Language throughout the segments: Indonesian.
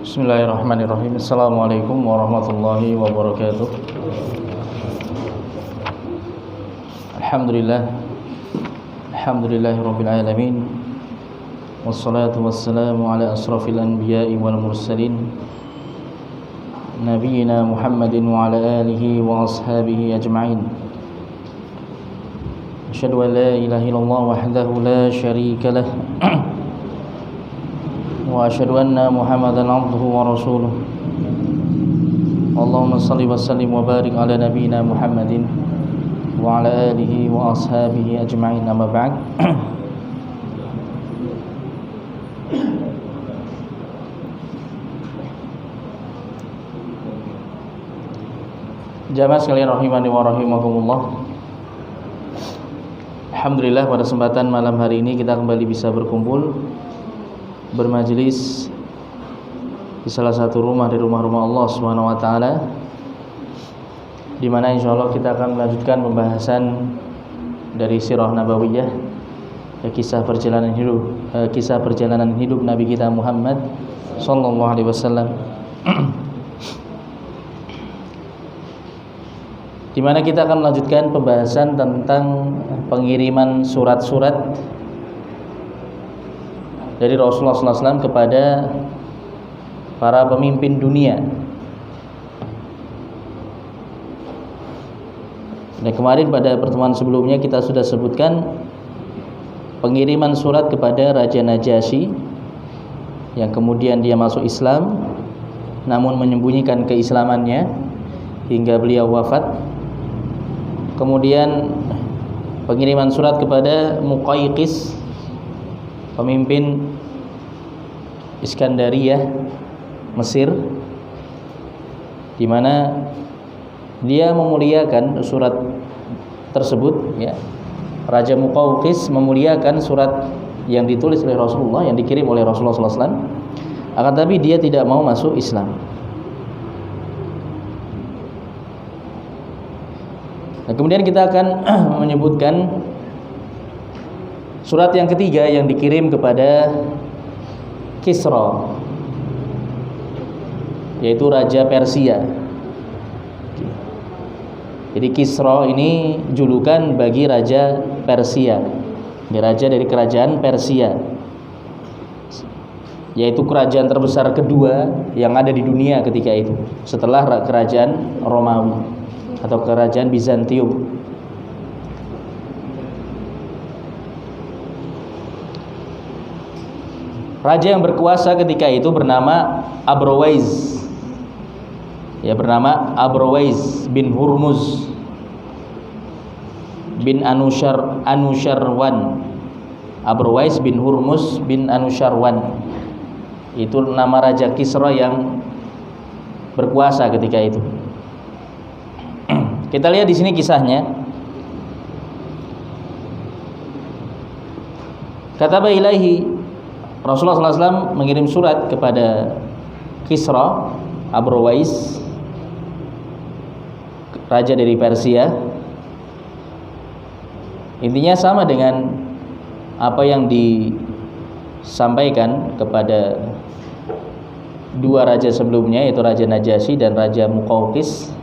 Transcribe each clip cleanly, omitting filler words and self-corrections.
Bismillahirrahmanirrahim. Assalamualaikum warahmatullahi wabarakatuh. Alhamdulillahirabbil alamin. Wassalatu wassalamu ala asrafil anbiya'i wal mursalin nabiyyina Muhammadin wa ala alihi wa ashabihi ajma'in. Asyhadu an la ilaha illallah wahdahu la syarika lah wa asyhadu anna Muhammadan abduhu wa rasuluh. Allahumma shalli wa sallim wa barik ala nabiyyina Muhammadin wa ala alihi wa ashabihi ajma'in. Amma ba'd. Jamaah sekalian rahimani wa rahimakumullah. Alhamdulillah pada kesempatan malam hari ini kita kembali bisa berkumpul bermajelis di salah satu rumah dari rumah-rumah Allah Subhanahu wa taala, di mana insyaallah kita akan melanjutkan pembahasan dari sirah nabawiyah, kisah perjalanan hidup Nabi kita Muhammad sallallahu alaihi wasallam. Di mana kita akan melanjutkan pembahasan tentang pengiriman surat-surat dari Rasulullah SAW kepada para pemimpin dunia. Dan kemarin pada pertemuan sebelumnya kita sudah sebutkan pengiriman surat kepada Raja Najasyi yang kemudian dia masuk Islam namun menyembunyikan keislamannya hingga beliau wafat. Kemudian pengiriman surat kepada Muqayqis, pemimpin Iskandariyah Mesir, di mana dia memuliakan surat tersebut, ya. Raja Muqawqis memuliakan surat yang ditulis oleh Rasulullah, yang dikirim oleh Rasulullah SAW. Akan tapi dia tidak mau masuk Islam. Nah, kemudian kita akan menyebutkan surat yang ketiga yang dikirim kepada Kisra, yaitu Raja Persia. Jadi Kisra ini julukan bagi Raja Persia. Ini raja dari kerajaan Persia, yaitu kerajaan terbesar kedua yang ada di dunia ketika itu, setelah kerajaan Romawi atau kerajaan Bizantium. Raja yang berkuasa ketika itu bernama Abrowais. Ya, bernama Abrowais bin Hurmuz bin Anusyarwan. Abrowais bin Hurmuz bin Anusyarwan. Itu nama Raja Kisra yang berkuasa ketika itu. Kita lihat di sini kisahnya. Kataba ilaihi, Rasulullah SAW mengirim surat kepada Kisra Abrowais, raja dari Persia. Intinya sama dengan apa yang disampaikan kepada dua raja sebelumnya, yaitu Raja Najasyi dan Raja Muqawqis.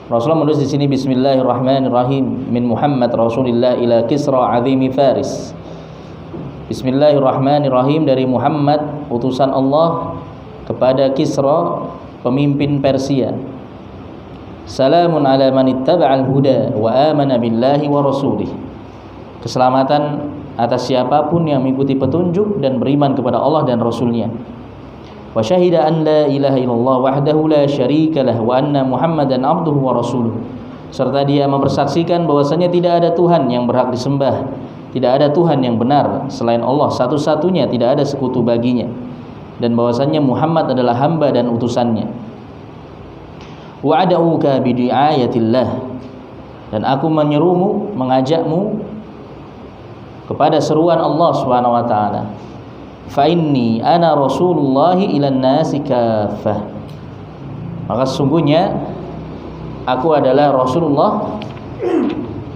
Rasulullah menulis di sini, Bismillahirrahmanirrahim, min Muhammad Rasulillah ila Kisra azimi Faris. Bismillahirrahmanirrahim, dari Muhammad utusan Allah kepada Kisra pemimpin Persia. Salamun ala man ittaba'al huda wa amana billahi wa rasulih. Keselamatan atas siapapun yang mengikuti petunjuk dan beriman kepada Allah dan Rasulnya. Wa syahida an la ilaha illallah wahdahu la syarika lah wa anna Muhammadan abduhu wa rasuluh. Serta dia mempersaksikan bahwasanya tidak ada Tuhan yang berhak disembah, tidak ada Tuhan yang benar selain Allah satu-satunya, tidak ada sekutu baginya, dan bahwasanya Muhammad adalah hamba dan utusannya. Wa ad'uka bi du'ayatillah, dan aku menyerumu, mengajakmu kepada seruan Allah Subhanahu wa taala. Fa inni ana rasulullahi ilan nasi kaffah. Maka sesungguhnya aku adalah Rasulullah,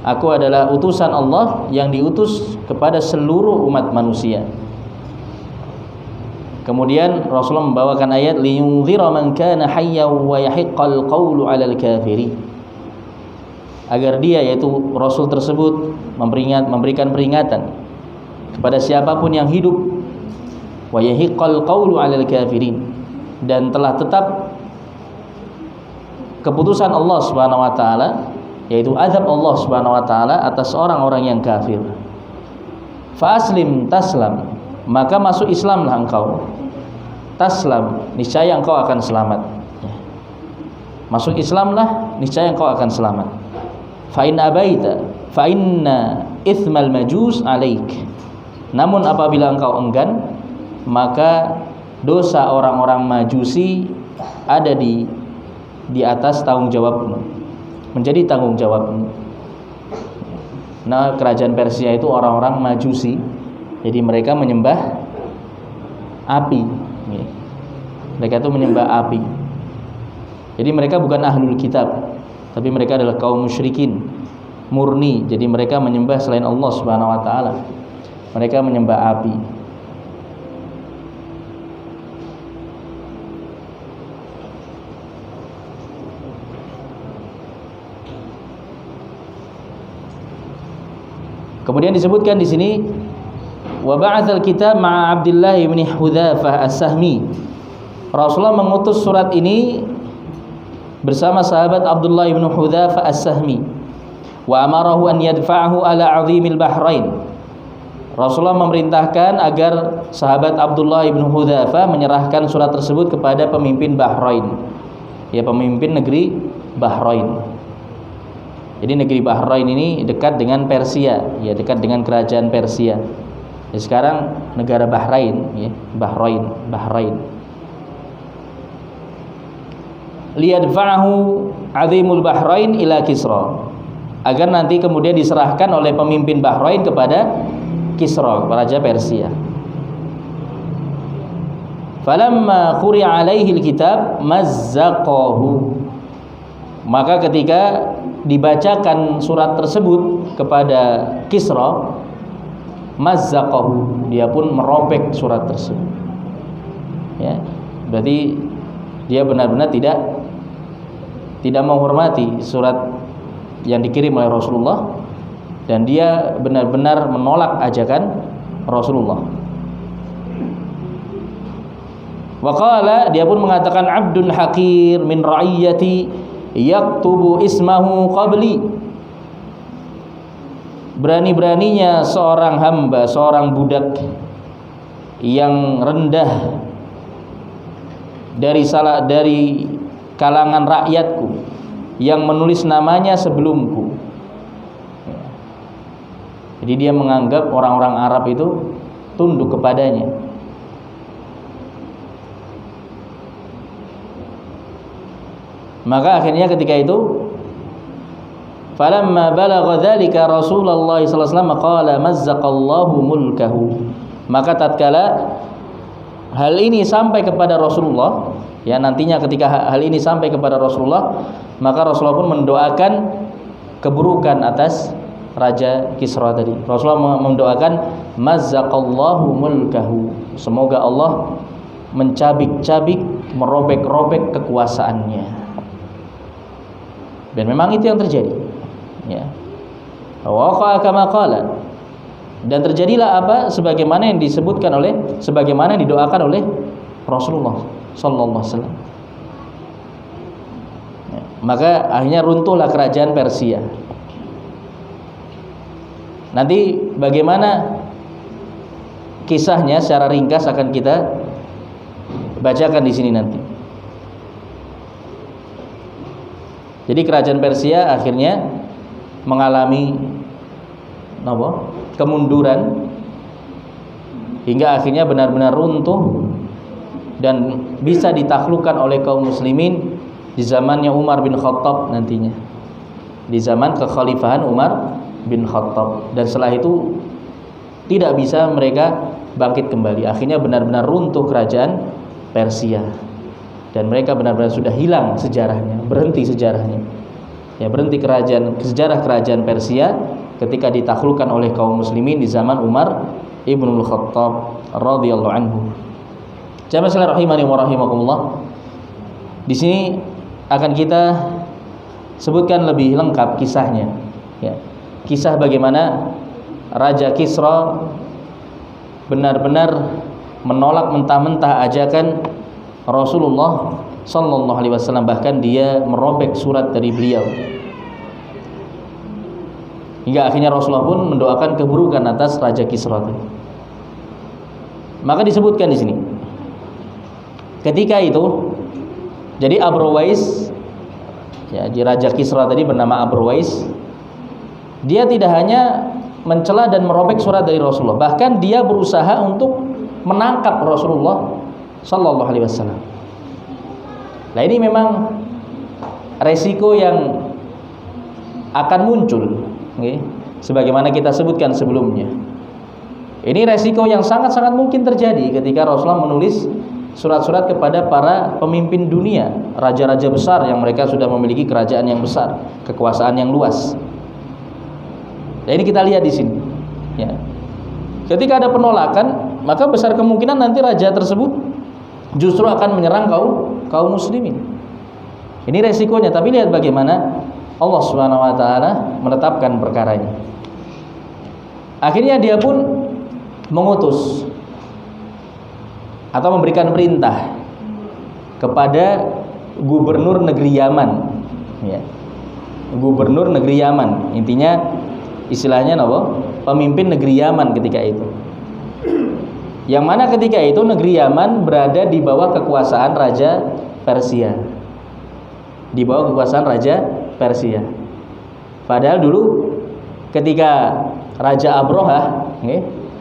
aku adalah utusan Allah yang diutus kepada seluruh umat manusia. Kemudian Rasulullah membawakan ayat liyunzira man kana hayyan wa yahiqqal qawlu 'alal kafirin. Agar dia, yaitu Rasul tersebut, memberikan peringatan kepada siapapun yang hidup, wa yahiqqal qawlu 'alal kafirin, dan telah tetap keputusan Allah Subhanahu wa taala, yaitu azab Allah Subhanahu wa taala atas orang-orang yang kafir. Fa aslim taslam, maka masuk Islamlah engkau. Taslam, niscaya engkau akan selamat. Masuk Islamlah, niscaya engkau akan selamat. Fa in abaita fa inna ithmal majus alaik. Namun apabila engkau enggan, maka dosa orang-orang Majusi ada di atas tanggung jawabmu, menjadi tanggung jawabmu. Nah, kerajaan Persia itu orang-orang Majusi, jadi mereka menyembah api. Mereka itu menyembah api. Jadi mereka bukan ahlul kitab, tapi mereka adalah kaum musyrikin murni. Jadi mereka menyembah selain Allah Subhanahu wa taala. Mereka menyembah api. Kemudian disebutkan di sini wa ba'atsal kitab ma'a Abdullah bin Hudzafah As-Sahmi. Rasulullah mengutus surat ini bersama sahabat Abdullah bin Hudzafah As-Sahmi. Wa amarahu an yadfa'ahu ala 'azimil bahrain. Rasulullah memerintahkan agar sahabat Abdullah bin Hudzafah menyerahkan surat tersebut kepada pemimpin Bahrain. Ya, pemimpin negeri Bahrain. Jadi negeri Bahrain ini dekat dengan Persia, ya, dekat dengan kerajaan Persia. Ya, sekarang negara Bahrain, ya, Bahrain. Liyadfa'ahu 'azimul Bahrain ila Kisra, agar nanti kemudian diserahkan oleh pemimpin Bahrain kepada Kisra, raja Persia. Falamma quri'a 'alaihi alkitab mazzaqahu, maka ketika dibacakan surat tersebut kepada Kisra, mazzaqahu, dia pun merobek surat tersebut. Ya, berarti dia benar-benar tidak menghormati surat yang dikirim oleh Rasulullah, dan dia benar-benar menolak ajakan Rasulullah. Wa qala, dia pun mengatakan abdun hakir min ra'iyati yaktubu ismahu qabli. Berani-beraninya seorang hamba, seorang budak yang rendah dari kalangan rakyatku, yang menulis namanya sebelumku. Jadi dia menganggap orang-orang Arab itu tunduk kepadanya. Maka akhirnya ketika itu, falamma balagha dzalika Rasulullah sallallahu alaihi wasallam qala mazzaqallahu mulkahu. Maka tatkala hal ini sampai kepada Rasulullah, ya, nantinya ketika hal ini sampai kepada Rasulullah, maka Rasulullah pun mendoakan keburukan atas Raja Kisra tadi. Rasulullah mendoakan mazzaqallahu mulkahu, semoga Allah mencabik-cabik, merobek-robek kekuasaannya. Dan memang itu yang terjadi. Ya. Waqa kama qala. Dan terjadilah apa sebagaimana yang sebagaimana yang didoakan oleh Rasulullah sallallahu alaihi wasallam. Ya. Maka akhirnya runtuhlah kerajaan Persia. Nanti bagaimana kisahnya secara ringkas akan kita bacakan di sini nanti. Jadi kerajaan Persia akhirnya mengalami kemunduran hingga akhirnya benar-benar runtuh dan bisa ditaklukkan oleh kaum muslimin di zamannya Umar bin Khattab nantinya, di zaman kekhalifahan Umar bin Khattab. Dan setelah itu tidak bisa mereka bangkit kembali. Akhirnya benar-benar runtuh kerajaan Persia, dan mereka benar-benar sudah hilang sejarahnya, berhenti sejarahnya. Ya, berhenti sejarah kerajaan Persia ketika ditaklukkan oleh kaum muslimin di zaman Umar Ibnul Khattab radhiyallahu anhu. Jamaah sekalian rahimani wa rahimakumullah. Di sini akan kita sebutkan lebih lengkap kisahnya. Ya. Kisah bagaimana Raja Kisra benar-benar menolak mentah-mentah ajakan Rasulullah sallallahu alaihi wasallam, bahkan dia merobek surat dari beliau. Hingga akhirnya Rasulullah pun mendoakan keburukan atas Raja Kisra. Maka disebutkan di sini. Ketika itu, jadi Abrowais, ya, Raja Kisra tadi bernama Abrowais. Dia tidak hanya mencela dan merobek surat dari Rasulullah, bahkan dia berusaha untuk menangkap Rasulullah sallallahu alaihi wasallam. Nah, ini memang resiko yang akan muncul, okay? Sebagaimana kita sebutkan sebelumnya. Ini resiko yang sangat-sangat mungkin terjadi ketika Rasulullah menulis surat-surat kepada para pemimpin dunia, raja-raja besar yang mereka sudah memiliki kerajaan yang besar, kekuasaan yang luas. Nah, ini kita lihat di sini. Ya. Ketika ada penolakan, maka besar kemungkinan nanti raja tersebut justru akan menyerang kaum muslimin. Ini resikonya. Tapi lihat bagaimana Allah Subhanahu wa taala menetapkan perkaranya. Akhirnya dia pun mengutus atau memberikan perintah kepada gubernur negeri Yaman, ya. Gubernur negeri Yaman, intinya istilahnya apa? Pemimpin negeri Yaman ketika itu. Yang mana ketika itu negeri Yaman berada di bawah kekuasaan Raja Persia. Di bawah kekuasaan Raja Persia. Padahal dulu ketika Raja Abrohah,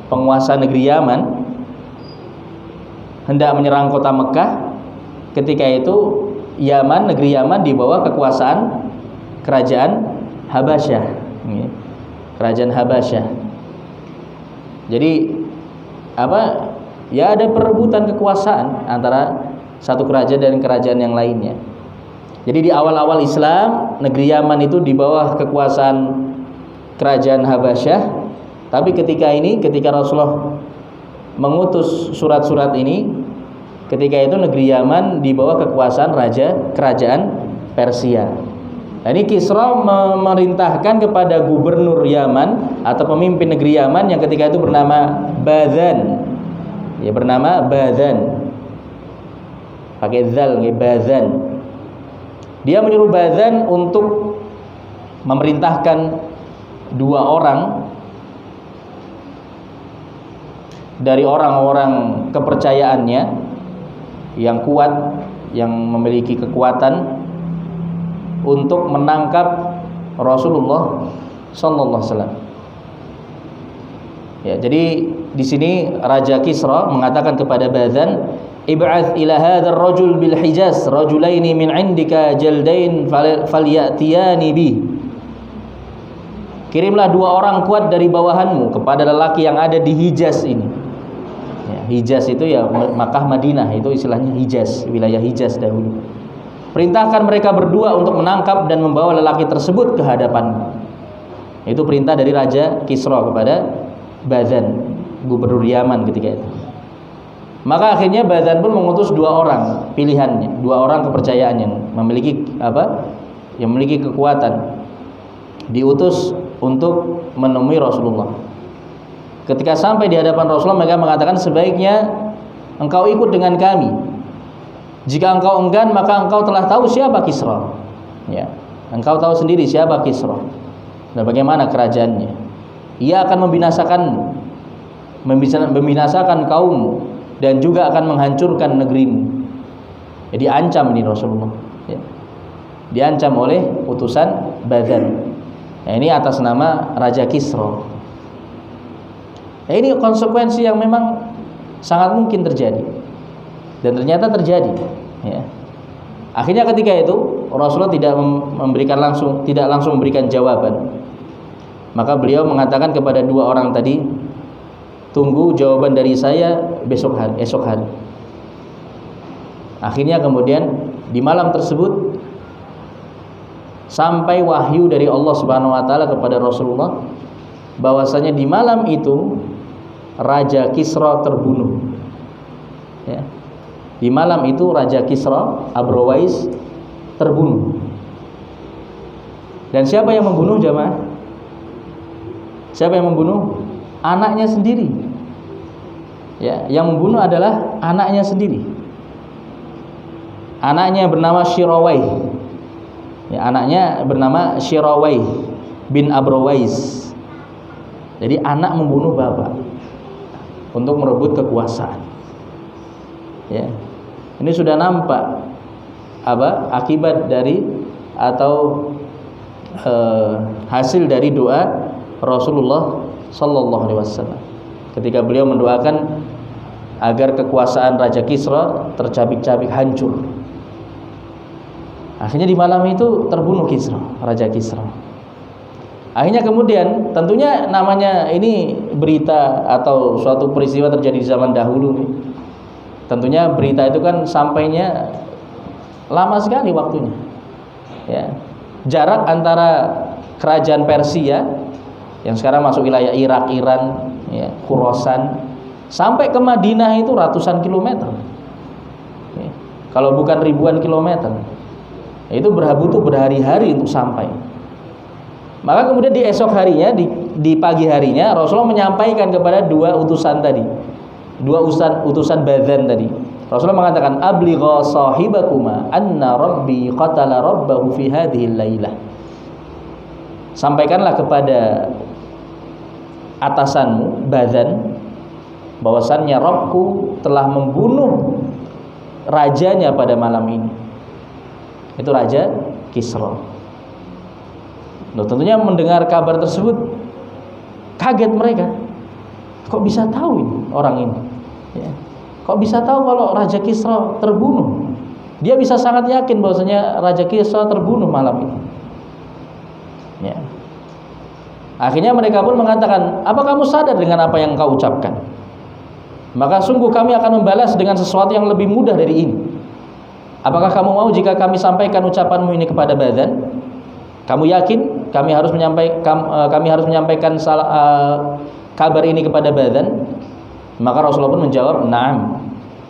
penguasa negeri Yaman, hendak menyerang kota Mekah, ketika itu Yaman, negeri Yaman di bawah kekuasaan kerajaan Habasyah. Kerajaan Habasyah. Jadi ya ada perebutan kekuasaan antara satu kerajaan dan kerajaan yang lainnya. Jadi di awal-awal Islam, negeri Yaman itu di bawah kekuasaan kerajaan Habasyah. Tapi ketika Rasulullah mengutus surat-surat ini, ketika itu negeri Yaman di bawah kekuasaan kerajaan Persia. Nah, ini Kisra memerintahkan kepada gubernur Yaman atau pemimpin negeri Yaman yang ketika itu bernama Bazan. Ya, bernama Bazan. Pakai zal, Bazan. Dia menyuruh Bazan untuk memerintahkan 2 orang dari orang-orang kepercayaannya yang kuat, yang memiliki kekuatan untuk menangkap Rasulullah sallallahu alaihi wasallam. Ya, jadi di sini Raja Kisra mengatakan kepada Bazan, "Ib'ats ila hadzal rajul bil Hijaz rajulaini min 'indika jaldain falyatiyani bi." Kirimlah 2 orang kuat dari bawahanmu kepada lelaki yang ada di Hijaz ini. Ya, Hijaz itu ya Makkah Madinah, itu istilahnya Hijaz, wilayah Hijaz dahulu. Perintahkan mereka berdua untuk menangkap dan membawa lelaki tersebut ke hadapan. Itu perintah dari Raja Kisra kepada Bazan, gubernur Yaman ketika itu. Maka akhirnya Bazan pun mengutus 2 orang pilihannya, 2 orang kepercayaan yang memiliki yang memiliki kekuatan, diutus untuk menemui Rasulullah. Ketika sampai di hadapan Rasulullah, mereka mengatakan, sebaiknya engkau ikut dengan kami. Jika engkau enggan, maka engkau telah tahu siapa Kisra. Ya, engkau tahu sendiri siapa Kisra dan bagaimana kerajaannya. Ia akan membinasakan kaum dan juga akan menghancurkan negerimu. Jadi ancam ini Rasulullah. Ya. Diancam oleh utusan Bazan. Nah, ini atas nama Raja Kisra. Nah, ini konsekuensi yang memang sangat mungkin terjadi. Dan ternyata terjadi, ya. Akhirnya ketika itu Rasulullah tidak langsung memberikan jawaban. Maka beliau mengatakan kepada 2 orang tadi, tunggu jawaban dari saya esok hari. Akhirnya kemudian di malam tersebut sampai wahyu dari Allah Subhanahu wa taala kepada Rasulullah bahwasanya di malam itu Raja Kisra terbunuh. Ya. Di malam itu Raja Kisra Abrowais terbunuh. Dan siapa yang membunuh jamaah? Siapa yang membunuh? Anaknya sendiri. Ya, yang membunuh adalah anaknya sendiri. Anaknya bernama Shirawai. Ya, anaknya bernama Shirawai bin Abrowais. Jadi anak membunuh bapak untuk merebut kekuasaan. Ya. Ini sudah nampak akibat dari atau hasil dari doa Rasulullah sallallahu alaihi wasallam ketika beliau mendoakan agar kekuasaan Raja Kisra tercabik-cabik hancur. Akhirnya di malam itu terbunuh Raja Kisra. Akhirnya kemudian tentunya namanya ini berita atau suatu peristiwa terjadi di zaman dahulu. Tentunya berita itu kan sampainya lama sekali waktunya. Ya. Jarak antara kerajaan Persia yang sekarang masuk wilayah Irak, Iran, ya, Khurasan, sampai ke Madinah itu ratusan kilometer. Ya. Kalau bukan ribuan kilometer. Itu butuh berhari-hari untuk sampai. Maka kemudian di esok harinya, di pagi harinya Rasulullah menyampaikan kepada dua utusan tadi, utusan Badan tadi. Rasulullah mengatakan, abligha sahibakuma anna rabbi qatala rabbahu fi hadhihi lailah. Sampaikanlah kepada atasanmu Badan bahwasannya Rabbku telah membunuh rajanya pada malam ini. Itu Raja Kisra. Loh, tentunya mendengar kabar tersebut kaget mereka. Kok bisa tahu ini orang ini? Ya. Kok bisa tahu kalau Raja Kisra terbunuh? Dia bisa sangat yakin bahwasanya Raja Kisra terbunuh malam ini. Ya. Akhirnya mereka pun mengatakan, apa kamu sadar dengan apa yang kau ucapkan? Maka sungguh kami akan membalas dengan sesuatu yang lebih mudah dari ini. Apakah kamu mau jika kami sampaikan ucapanmu ini kepada Badan? Kamu yakin kami harus menyampaikan kabar ini kepada Badan? Maka Rasulullah pun menjawab, "Na'am.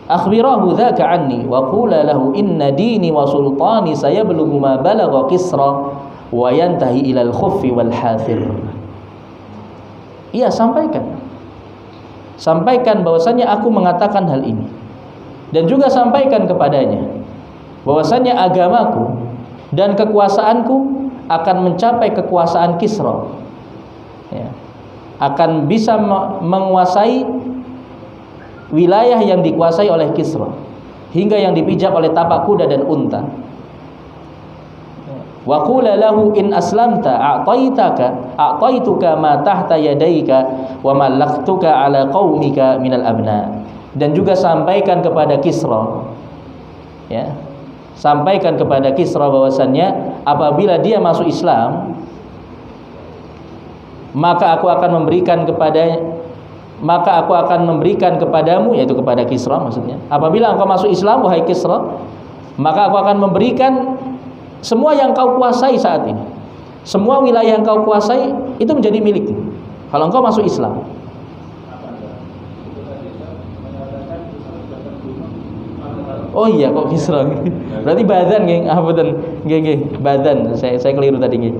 Akhbirahu dzaka anni wa qula lahu inna dini wa sultani sayablughu ma balagha Kisra wa yantahi ilal khuffi wal hathir." Iya, sampaikan bahwasanya aku mengatakan hal ini, dan juga sampaikan kepadanya bahwasanya agamaku dan kekuasaanku akan mencapai kekuasaan Kisra, ya, akan bisa menguasai wilayah yang dikuasai oleh Kisra hingga yang dipijak oleh tapak kuda dan unta. Wa qula lahu in aslamta a'taituka ma tahta yadayka wa malaktuka ala qaumika minal abna. Dan juga sampaikan kepada Kisra, ya, sampaikan kepada Kisra bahwasannya apabila dia masuk Islam, maka aku akan memberikan kepadamu, yaitu kepada Kisra maksudnya. Apabila engkau masuk Islam wahai Kisra, maka aku akan memberikan semua yang kau kuasai saat ini. Semua wilayah yang kau kuasai itu menjadi milikmu kalau engkau masuk Islam. Oh iya, kok Kisra? Berarti Badan, nggih. Apunten. Nggih, Badan. Saya keliru tadi, nggih.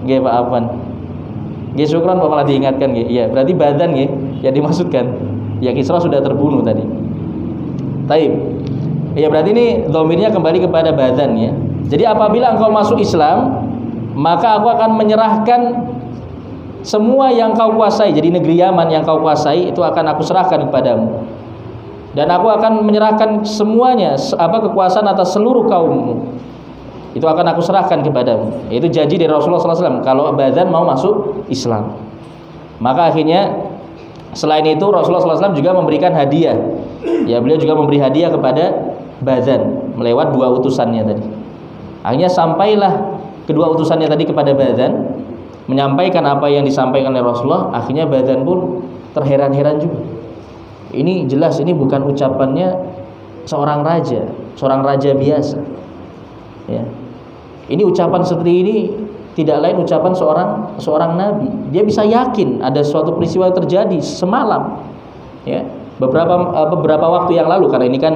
Nggih, Pak Afwan. Nggih, syukran Pak malah diingatkan, nggih. Iya, berarti Badan, nggih, yang dimaksudkan. Ya, Kisra sudah terbunuh tadi. Taib. Ya, berarti ini dhamirnya kembali kepada Badan, ya. Jadi apabila engkau masuk Islam, maka aku akan menyerahkan semua yang kau kuasai. Jadi negeri Yaman yang kau kuasai itu akan aku serahkan kepadamu. Dan aku akan menyerahkan semuanya, kekuasaan atas seluruh kaummu. Itu akan aku serahkan kepadamu. Itu janji dari Rasulullah SAW kalau Badan mau masuk Islam. Maka akhirnya selain itu Rasulullah SAW juga memberikan hadiah. Ya, beliau juga memberi hadiah kepada Badan melewat dua utusannya tadi. Akhirnya sampailah kedua utusannya tadi kepada Badan, menyampaikan apa yang disampaikan oleh Rasulullah. Akhirnya Badan pun terheran-heran juga. Ini jelas ini bukan ucapannya seorang raja biasa. Ya. Ini ucapan seperti ini tidak lain ucapan seorang nabi. Dia bisa yakin ada suatu peristiwa yang terjadi semalam. Ya. Beberapa waktu yang lalu, karena ini kan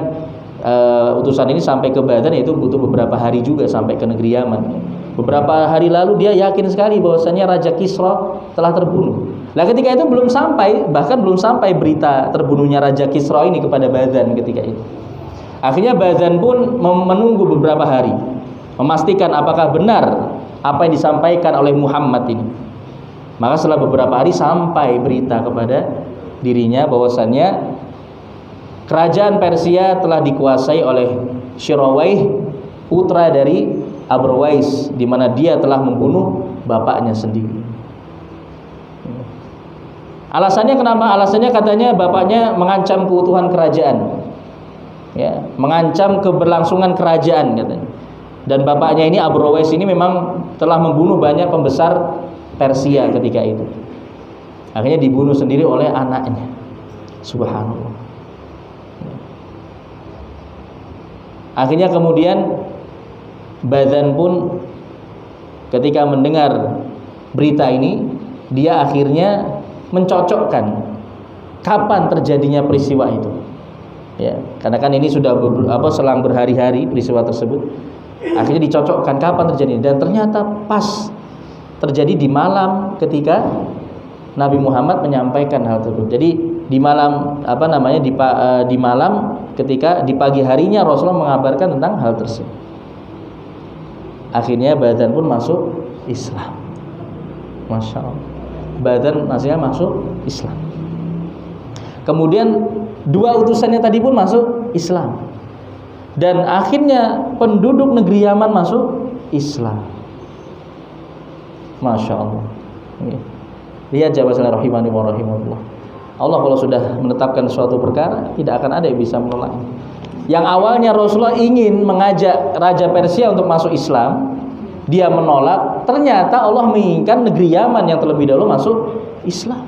utusan ini sampai ke Badan, itu butuh beberapa hari juga sampai ke negeri Yaman. Beberapa hari lalu dia yakin sekali bahwasanya Raja Kisra telah terbunuh. Nah ketika itu belum sampai berita terbunuhnya Raja Kisra ini kepada Badan ketika itu. Akhirnya Badan pun menunggu beberapa hari, memastikan apakah benar apa yang disampaikan oleh Muhammad ini. Maka setelah beberapa hari sampai berita kepada dirinya bahwasanya kerajaan Persia telah dikuasai oleh Syirawaih, putra dari Abrwais, di mana dia telah membunuh bapaknya sendiri. Alasannya kenapa? Alasannya katanya bapaknya mengancam keutuhan kerajaan, ya, mengancam keberlangsungan kerajaan katanya. Dan bapaknya ini Abrwais ini memang telah membunuh banyak pembesar Persia ketika itu. Akhirnya dibunuh sendiri oleh anaknya. Subhanallah. Akhirnya kemudian Badan pun ketika mendengar berita ini, dia akhirnya mencocokkan kapan terjadinya peristiwa itu. Ya, karena kan ini sudah selang berhari-hari peristiwa tersebut. Akhirnya dicocokkan kapan terjadi, dan ternyata pas terjadi di malam ketika Nabi Muhammad menyampaikan hal tersebut. Jadi di malam di malam ketika di pagi harinya Rasulullah mengabarkan tentang hal tersebut. Akhirnya Badan pun masuk Islam. Masya Allah, Badan masuk Islam. Kemudian dua utusannya tadi pun masuk Islam. Dan akhirnya penduduk negeri Yaman masuk Islam. Masya Allah. Lihat jamaah rahimani wa rahimakumullah. Allah kalau sudah menetapkan suatu perkara, tidak akan ada yang bisa menolak. Yang awalnya Rasulullah ingin mengajak Raja Persia untuk masuk Islam, dia menolak. Ternyata Allah menginginkan negeri Yaman yang terlebih dahulu masuk Islam.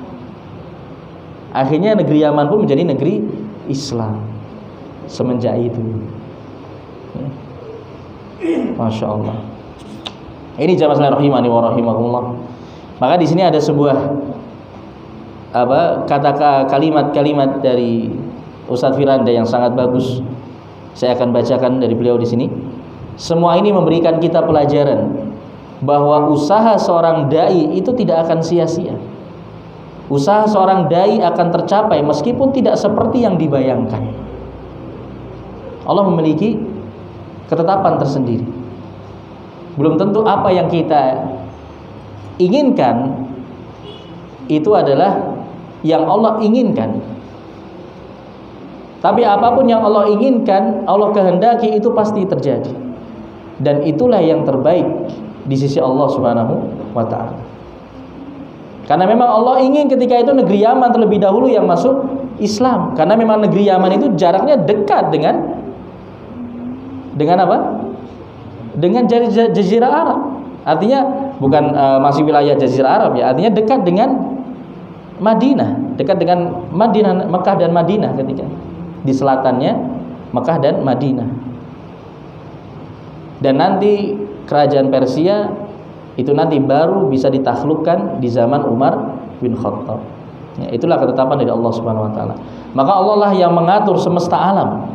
Akhirnya negeri Yaman pun menjadi negeri Islam semenjak itu. Masya Allah. Ini jamaah rahimani wa rahimakumullah. Maka di sini ada sebuah kalimat-kalimat dari Ustadz Firanda yang sangat bagus. Saya akan bacakan dari beliau di sini. Semua ini memberikan kita pelajaran bahwa usaha seorang dai itu tidak akan sia-sia. Usaha seorang dai akan tercapai meskipun tidak seperti yang dibayangkan. Allah memiliki ketetapan tersendiri. Belum tentu apa yang kita inginkan itu adalah yang Allah inginkan. Tapi apapun yang Allah inginkan, Allah kehendaki, itu pasti terjadi. Dan itulah yang terbaik di sisi Allah Subhanahu wa ta'ala. Karena memang Allah ingin ketika itu negeri Yaman terlebih dahulu yang masuk Islam. Karena memang negeri Yaman itu jaraknya dekat dengan apa? Dengan Jazirah Arab. Artinya bukan masih wilayah Jazirah Arab ya, artinya dekat dengan Madinah, dekat dengan Madinah, Mekah dan Madinah ketika di selatannya Mekah dan Madinah. Dan nanti kerajaan Persia itu nanti baru bisa ditaklukkan di zaman Umar bin Khattab. Ya, itulah ketetapan dari Allah Subhanahu wa taala. Maka Allah lah yang mengatur semesta alam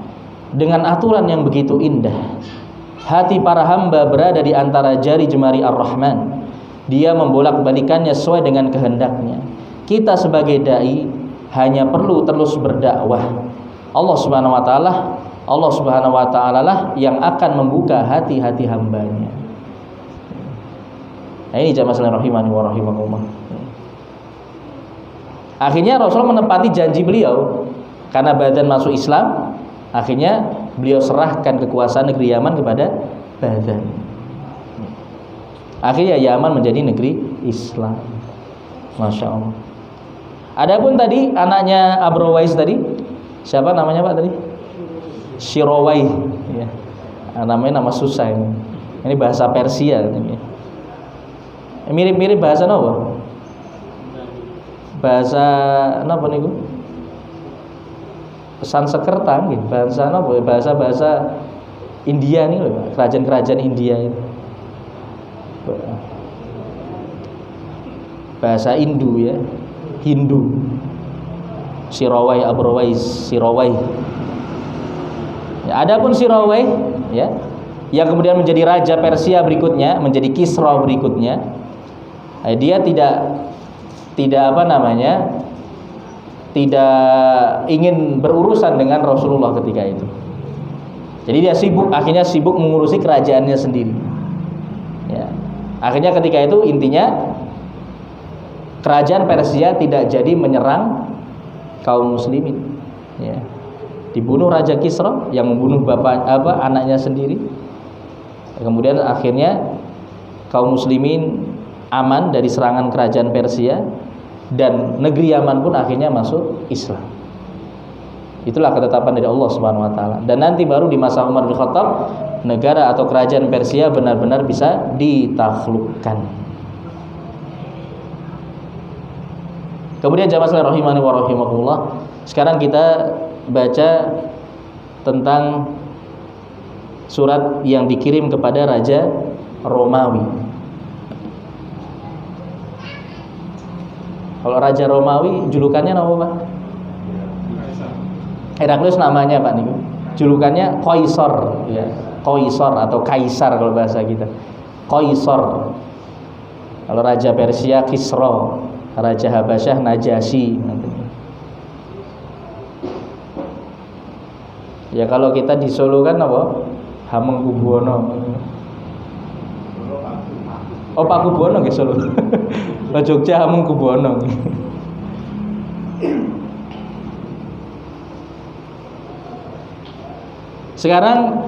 dengan aturan yang begitu indah. Hati para hamba berada di antara jari jemari Ar-Rahman. Dia membolak-balikannya sesuai dengan kehendaknya. Kita sebagai dai hanya perlu terus berdakwah. Allah Subhanahu wa taala lah yang akan membuka hati-hati hambanya. Nah, ini jamaah sekalian rahimani wa rahimakumullah. Akhirnya Rasul menepati janji beliau karena Badan masuk Islam. Akhirnya beliau serahkan kekuasaan negeri Yaman kepada Badan. Akhirnya Yaman menjadi negeri Islam. Masya Allah. Adapun tadi anaknya Abrwais tadi, siapa namanya Pak tadi? Syirawaih. Ya. Namanya nama susah ini. Ini bahasa Persia. Mirip-mirip bahasa apa? bahasa napa niku? Sanskerta nggih, bahasa napa? Bahasa India nih loh, kerajaan-kerajaan India itu. Bahasa Hindu ya, Hindu. Sirawai, Abrowais, Sirawai. Ya, adapun Sirawai ya, yang kemudian menjadi raja Persia berikutnya, menjadi Kisra berikutnya, dia tidak apa namanya, tidak ingin berurusan dengan Rasulullah ketika itu. Jadi dia akhirnya sibuk mengurusi kerajaannya sendiri. Ya. Akhirnya ketika itu intinya kerajaan Persia tidak jadi menyerang kaum muslimin. Ya. Dibunuh Raja Kisra yang membunuh anaknya sendiri. Kemudian akhirnya kaum muslimin aman dari serangan kerajaan Persia dan negeri Yaman pun akhirnya masuk Islam. Itulah ketetapan dari Allah Subhanahu wa taala. Dan nanti baru di masa Umar bin Khattab negara atau kerajaan Persia benar-benar bisa ditaklukkan. Kemudian jamaah sekalian rahimani wa rahimakumullah, sekarang kita baca tentang surat yang dikirim kepada Raja Romawi. Kalau Raja Romawi julukannya apa Pak? Heraklius namanya Pak niku. Julukannya Qaisar ya. Qaisar atau Kaisar kalau bahasa kita. Qaisar. Kalau Raja Persia Kisra, Raja Habasyah Najasyi. Ya kalau kita di Solo kan apa? Hamengkubuwono. Oh Pakubuwono nggih Solo. Oh Jogja Hamengkubuwono. Sekarang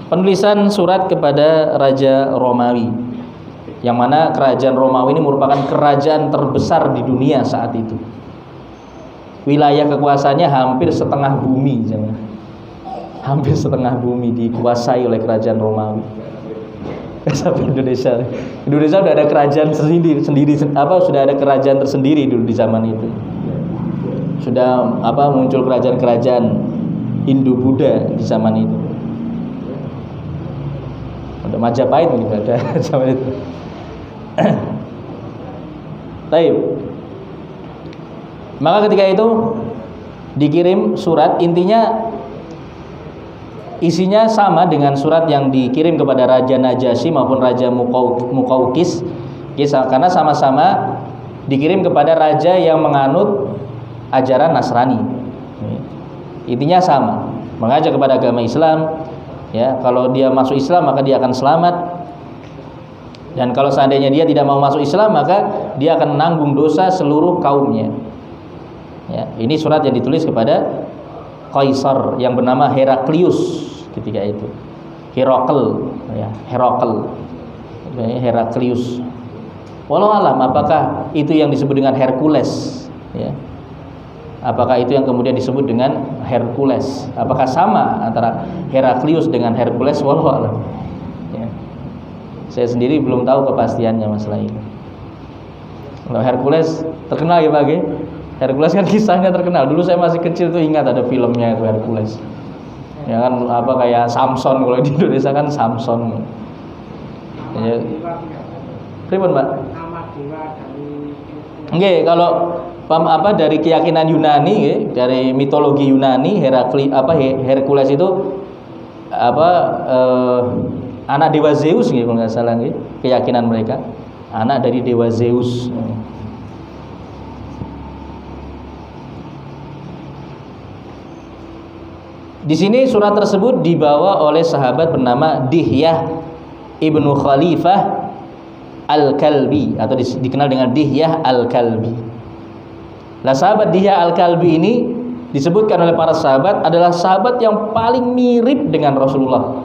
penulisan surat kepada Raja Romawi, yang mana kerajaan Romawi ini merupakan kerajaan terbesar di dunia saat itu. Wilayah kekuasaannya hampir setengah bumi, hampir setengah bumi dikuasai oleh kerajaan Romawi. Sampai Indonesia sudah ada kerajaan sendiri, sudah ada kerajaan tersendiri dulu di zaman itu. Sudah muncul kerajaan-kerajaan Hindu-Buddha di zaman itu. Ada Majapahit juga ada zaman itu. Baik. Maka ketika itu dikirim surat, intinya isinya sama dengan surat yang dikirim kepada Raja Najasyi maupun Raja Muqawqis, karena sama-sama dikirim kepada raja yang menganut ajaran Nasrani. Intinya sama, mengajak kepada agama Islam. Ya, kalau dia masuk Islam maka dia akan selamat. Dan kalau seandainya dia tidak mau masuk Islam maka dia akan menanggung dosa seluruh kaumnya. Ya, ini surat yang ditulis kepada Kaisar yang bernama Heraklius ketika itu. Herakl, ya, Heraklius. Walau alam apakah itu yang disebut dengan Hercules, ya. Apakah itu yang kemudian disebut dengan Hercules? Apakah sama antara Heraklius dengan Hercules? Wallahu a'lam. Ya. Saya sendiri belum tahu kepastiannya masalah ini. Kalau Hercules terkenal ya Pak. Hercules kan kisahnya terkenal. Dulu saya masih kecil tuh ingat ada filmnya itu Hercules. Ya kan kayak Samson, kalau di Indonesia kan Samson. Ya. Pripun Pak? Nggih, kalau dari keyakinan Yunani, dari mitologi Yunani, Hercules itu anak dewa Zeus nggih kalau nggak salah nggih, keyakinan mereka, anak dari dewa Zeus. Di sini surat tersebut dibawa oleh sahabat bernama Dihyah ibnu Khalifah Al-Kalbi atau dikenal dengan Dihyah Al-Kalbi. Nah, sahabat Dihyah Al-Kalbi ini disebutkan oleh para sahabat adalah sahabat yang paling mirip dengan Rasulullah.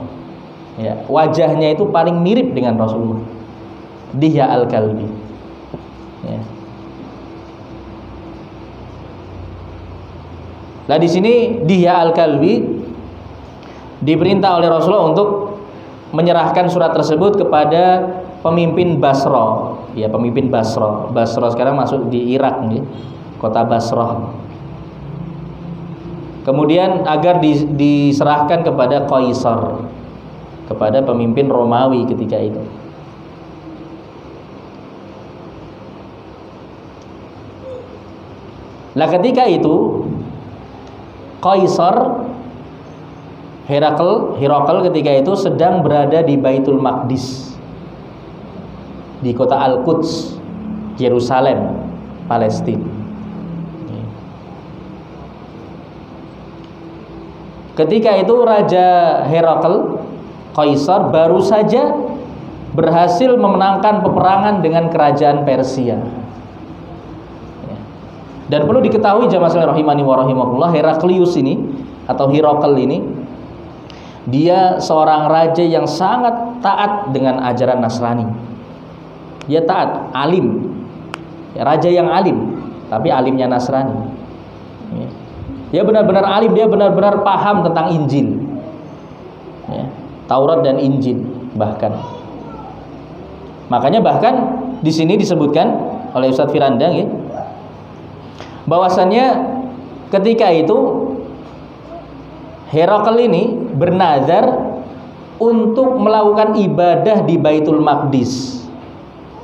Ya, wajahnya itu paling mirip dengan Rasulullah. Dihyah Al-Kalbi. Ya. Nah, di sini Dihyah Al-Kalbi diperintah oleh Rasulullah untuk menyerahkan surat tersebut kepada pemimpin Basra, ya pemimpin Basra. Basra sekarang masuk di Irak nih, kota Basra. Kemudian agar diserahkan kepada Kaisar, kepada pemimpin Romawi ketika itu. Nah ketika itu Kaisar Herakl ketika itu sedang berada di Baitul Maqdis, di kota Al-Quds, Yerusalem, Palestina. Ketika itu Raja Herakl, Kaisar, baru saja berhasil memenangkan peperangan dengan kerajaan Persia. Dan perlu diketahui jamaah sekalian rahimani wa rahimakumullah, Heraklius ini atau Herakl ini, dia seorang raja yang sangat taat dengan ajaran Nasrani. Dia taat, alim, ya, raja yang alim, tapi alimnya Nasrani. Dia benar-benar alim, dia benar-benar paham tentang Injil, ya, Taurat dan Injil bahkan. Makanya bahkan di sini disebutkan oleh Ustadz Firandang, ya, bahwasannya ketika itu Herakl ini bernazar untuk melakukan ibadah di Baitul Maqdis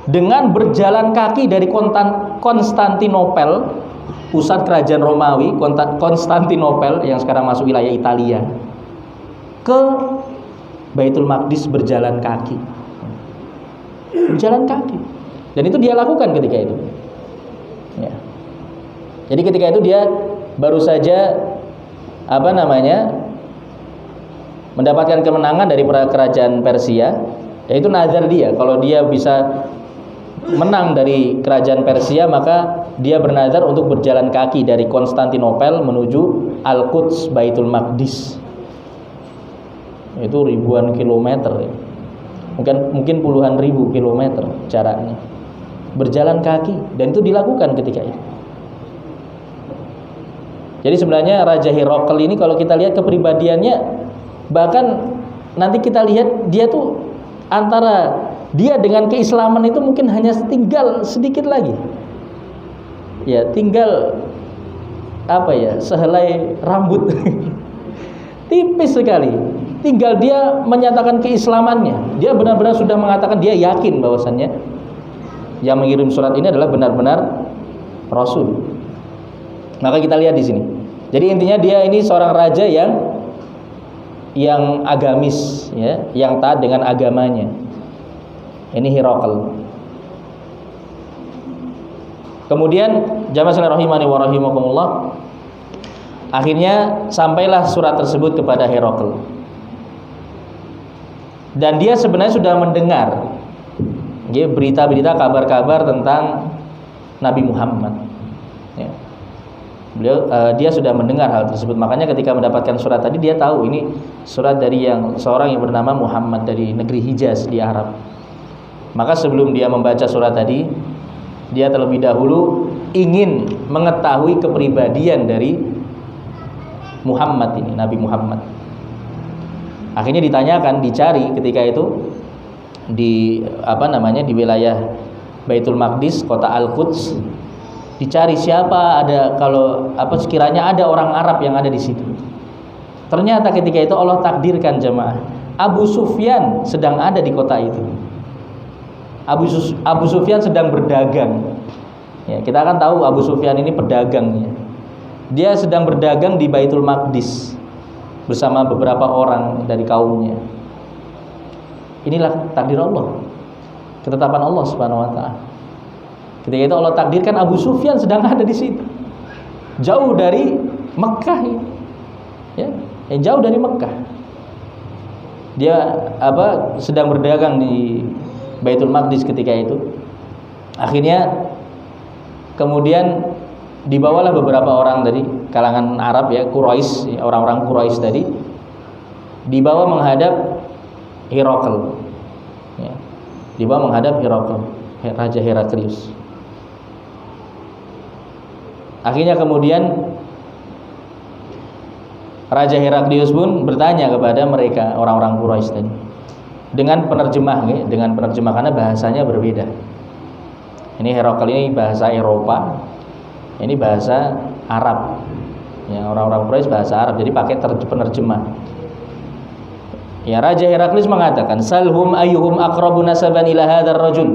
dengan berjalan kaki dari Konstantinopel, pusat kerajaan Romawi, Konstantinopel yang sekarang masuk wilayah Italia, ke Baitul Maqdis berjalan kaki. Berjalan kaki. Dan itu dia lakukan ketika itu. Ya. Jadi ketika itu dia baru saja mendapatkan kemenangan dari kerajaan Persia. Yaitu nazar dia, kalau dia bisa menang dari kerajaan Persia, maka dia bernazar untuk berjalan kaki dari Konstantinopel menuju Al-Quds, Baitul Maqdis. Itu ribuan kilometer, ya. Mungkin puluhan ribu kilometer jaraknya, berjalan kaki, dan itu dilakukan ketika itu. Jadi sebenarnya Raja Herakl ini kalau kita lihat kepribadiannya, bahkan nanti kita lihat dia tuh antara dia dengan keislaman itu mungkin hanya tinggal sedikit lagi. Ya, tinggal sehelai rambut. Tipis sekali. Tinggal dia menyatakan keislamannya. Dia benar-benar sudah mengatakan, dia yakin bahwasannya yang mengirim surat ini adalah benar-benar Rasul. Maka kita lihat di sini. Jadi intinya dia ini seorang raja yang agamis, ya, yang taat dengan agamanya. Ini Herakl. Kemudian jamaah sekalian rahimani wa rahimakumullah, akhirnya sampailah surat tersebut kepada Herakl. Dan dia sebenarnya sudah mendengar, ya, berita-berita, kabar-kabar tentang Nabi Muhammad, ya. Dia sudah mendengar hal tersebut. Makanya ketika mendapatkan surat tadi, dia tahu ini surat dari seorang yang bernama Muhammad dari negeri Hijaz di Arab. Maka sebelum dia membaca surat tadi, dia terlebih dahulu ingin mengetahui kepribadian dari Muhammad ini, Nabi Muhammad. Akhirnya ditanyakan, dicari ketika itu di wilayah Baitul Maqdis, kota Al-Quds. Dicari sekiranya ada orang Arab yang ada di situ. Ternyata ketika itu Allah takdirkan jemaah, Abu Sufyan sedang ada di kota itu. Abu Sufyan sedang berdagang. Ya, kita akan tahu Abu Sufyan ini pedagangnya. Dia sedang berdagang di Baitul Maqdis bersama beberapa orang dari kaumnya. Inilah takdir Allah, ketetapan Allah Subhanahu wa taala. Ketika itu Allah takdirkan Abu Sufyan sedang ada di situ, jauh dari Mekah, ya, jauh dari Mekah. Dia sedang berdagang di Baitul Maqdis ketika itu. Akhirnya kemudian dibawalah beberapa orang dari kalangan Arab, ya, Quraisy, orang-orang Quraisy tadi, dibawa menghadap Herakl, ya, dibawa menghadap Herakl, Raja Heraklius. Akhirnya kemudian Raja Heraklius pun bertanya kepada mereka, orang-orang Quraisy tadi, dengan penerjemah karena bahasanya berbeda. Ini Herakl ini bahasa Eropa, ini bahasa Arab. Ya, orang-orang Quraisy bahasa Arab, jadi pakai penerjemah. Ya, Raja Heraklius mengatakan, "Salhum ayyuhum aqrabu nasaban ila hadzal rajul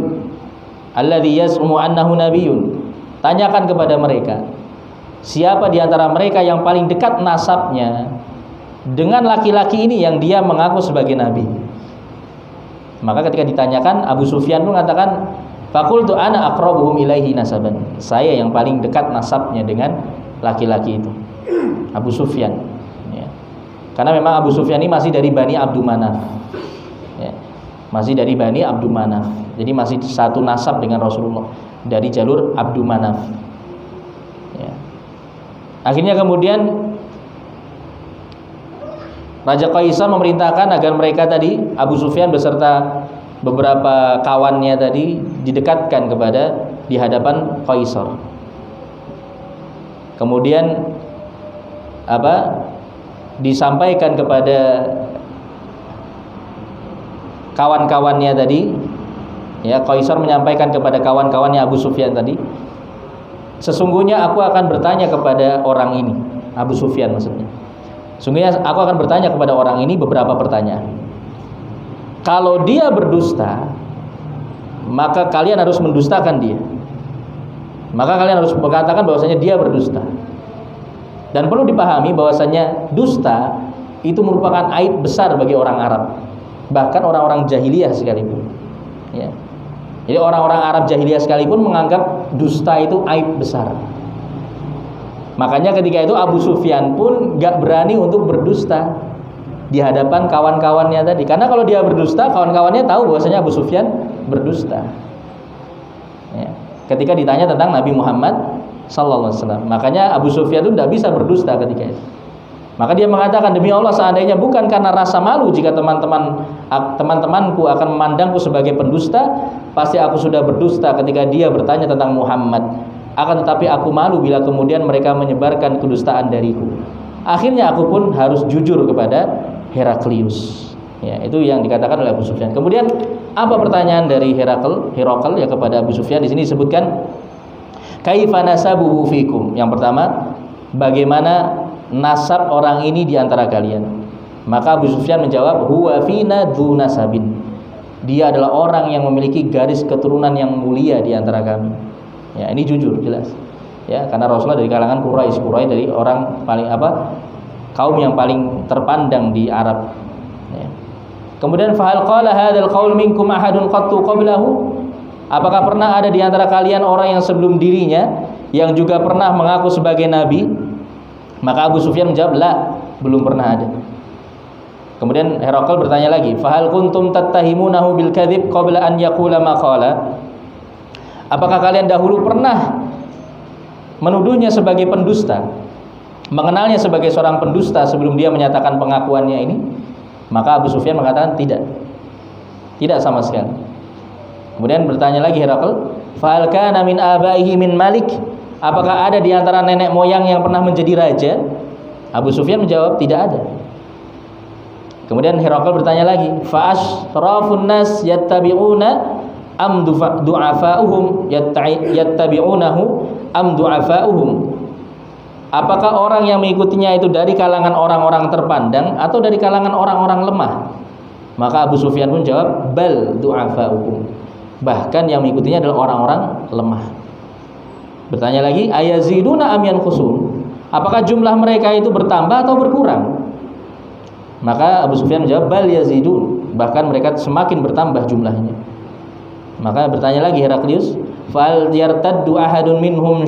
alladhi yaz'umu annahu nabiyyun." Tanyakan kepada mereka, siapa di antara mereka yang paling dekat nasabnya dengan laki-laki ini yang dia mengaku sebagai nabi. Maka ketika ditanyakan, Abu Sufyan pun mengatakan, "Faqultu ana aqrabuhum ilaihi nasaban." Saya yang paling dekat nasabnya dengan laki-laki itu. Abu Sufyan. Ya. Karena memang Abu Sufyan ini masih dari Bani Abdul Manaf. Ya. Masih dari Bani Abdul Manaf. Jadi masih satu nasab dengan Rasulullah dari jalur Abdul Manaf. Ya. Akhirnya kemudian Raja Qaisar memerintahkan agar mereka tadi, Abu Sufyan beserta beberapa kawannya tadi, didekatkan kepada di hadapan Qaisar. Kemudian disampaikan kepada kawan-kawannya tadi, ya, Qaisar menyampaikan kepada kawan-kawannya Abu Sufyan tadi, sesungguhnya aku akan bertanya kepada orang ini, Abu Sufyan maksudnya. Sesungguhnya aku akan bertanya kepada orang ini beberapa pertanyaan. Kalau dia berdusta, maka kalian harus mendustakan dia. Maka kalian harus mengatakan bahwasanya dia berdusta. Dan perlu dipahami bahwasanya dusta itu merupakan aib besar bagi orang Arab, bahkan orang-orang jahiliyah sekalipun. Ya. Jadi orang-orang Arab jahiliyah sekalipun menganggap dusta itu aib besar. Makanya ketika itu Abu Sufyan pun gak berani untuk berdusta di hadapan kawan-kawannya tadi. Karena kalau dia berdusta, kawan-kawannya tahu bahwasanya Abu Sufyan berdusta. Ya. Ketika ditanya tentang Nabi Muhammad sallallahu alaihi wasallam, makanya Abu Sufyan itu tidak bisa berdusta ketika itu. Maka dia mengatakan, demi Allah, seandainya bukan karena rasa malu jika teman-temanku akan memandangku sebagai pendusta, pasti aku sudah berdusta ketika dia bertanya tentang Muhammad. Akan tetapi aku malu bila kemudian mereka menyebarkan kedustaan dariku. Akhirnya aku pun harus jujur kepada Heraklius. Ya, itu yang dikatakan oleh Abu Sufyan. Kemudian apa pertanyaan dari Herakl ya kepada Abu Sufyan? Di sini disebutkan kaifa nasabuhu fikum. Yang pertama, bagaimana nasab orang ini di antara kalian? Maka Abu Sufyan menjawab, huwa fina dzu nasabin. Dia adalah orang yang memiliki garis keturunan yang mulia di antara kami. Ya, ini jujur, jelas. Ya, karena Rasulullah dari kalangan Quraisy dari orang paling kaum yang paling terpandang di Arab. Ya. Kemudian fahal qala hadzal qaul minkum ahadun qattu qablahu? Apakah pernah ada di antara kalian orang yang sebelum dirinya yang juga pernah mengaku sebagai nabi? Maka Abu Sufyan menjawab, la, belum pernah ada. Kemudian Herakl bertanya lagi, fahal kuntum tattahimunahu bil kadzib qabla an yaqula ma qala? Apakah kalian dahulu pernah menuduhnya sebagai pendusta, mengenalnya sebagai seorang pendusta sebelum dia menyatakan pengakuannya ini? Maka Abu Sufyan mengatakan tidak. Tidak sama sekali. Kemudian bertanya lagi Herakl, fa'al kana min abaihi min malik? Apakah ada di antara nenek moyang yang pernah menjadi raja? Abu Sufyan menjawab tidak ada. Kemudian Herakl bertanya lagi, fa'ashrafun nas yattabi'una am du'afa'uhum yattabi'unahu am du'afa'uhum? Apakah orang yang mengikutinya itu dari kalangan orang-orang terpandang atau dari kalangan orang-orang lemah? Maka Abu Sufyan pun jawab, bal du'afa'uhum. Bahkan yang mengikutinya adalah orang-orang lemah. Bertanya lagi, ayaziduna am yanqusun? Apakah jumlah mereka itu bertambah atau berkurang? Maka Abu Sufyan menjawab, bal yazidun. Bahkan mereka semakin bertambah jumlahnya. Maka bertanya lagi Heraklius, fal yartaddu ahadun minhum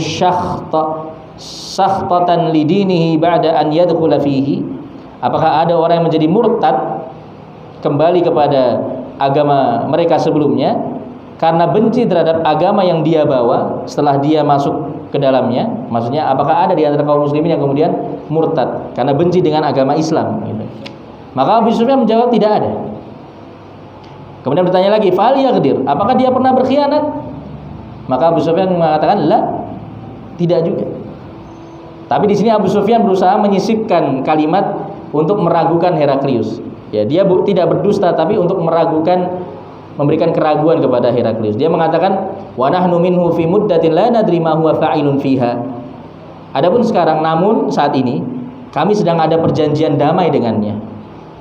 sakhtatan lidinihi ba'da an yadkhula fihi? Apakah ada orang yang menjadi murtad kembali kepada agama mereka sebelumnya karena benci terhadap agama yang dia bawa setelah dia masuk ke dalamnya? Maksudnya apakah ada di antara kaum muslimin yang kemudian murtad karena benci dengan agama Islam gitu. Maka Abu Sufyan menjawab tidak ada. Kemudian bertanya lagi, fal yaghdir, apakah dia pernah berkhianat? Maka Abu Sufyan mengatakan la, tidak juga. Tapi di sini Abu Sufyan berusaha menyisipkan kalimat untuk meragukan Heraklius. Ya, dia tidak berdusta tapi untuk meragukan, memberikan keraguan kepada Heraklius. Dia mengatakan, "Wa nahnu minhu fi muddatin la nadri ma huwa fa'ilun fiha." Adapun sekarang, namun saat ini kami sedang ada perjanjian damai dengannya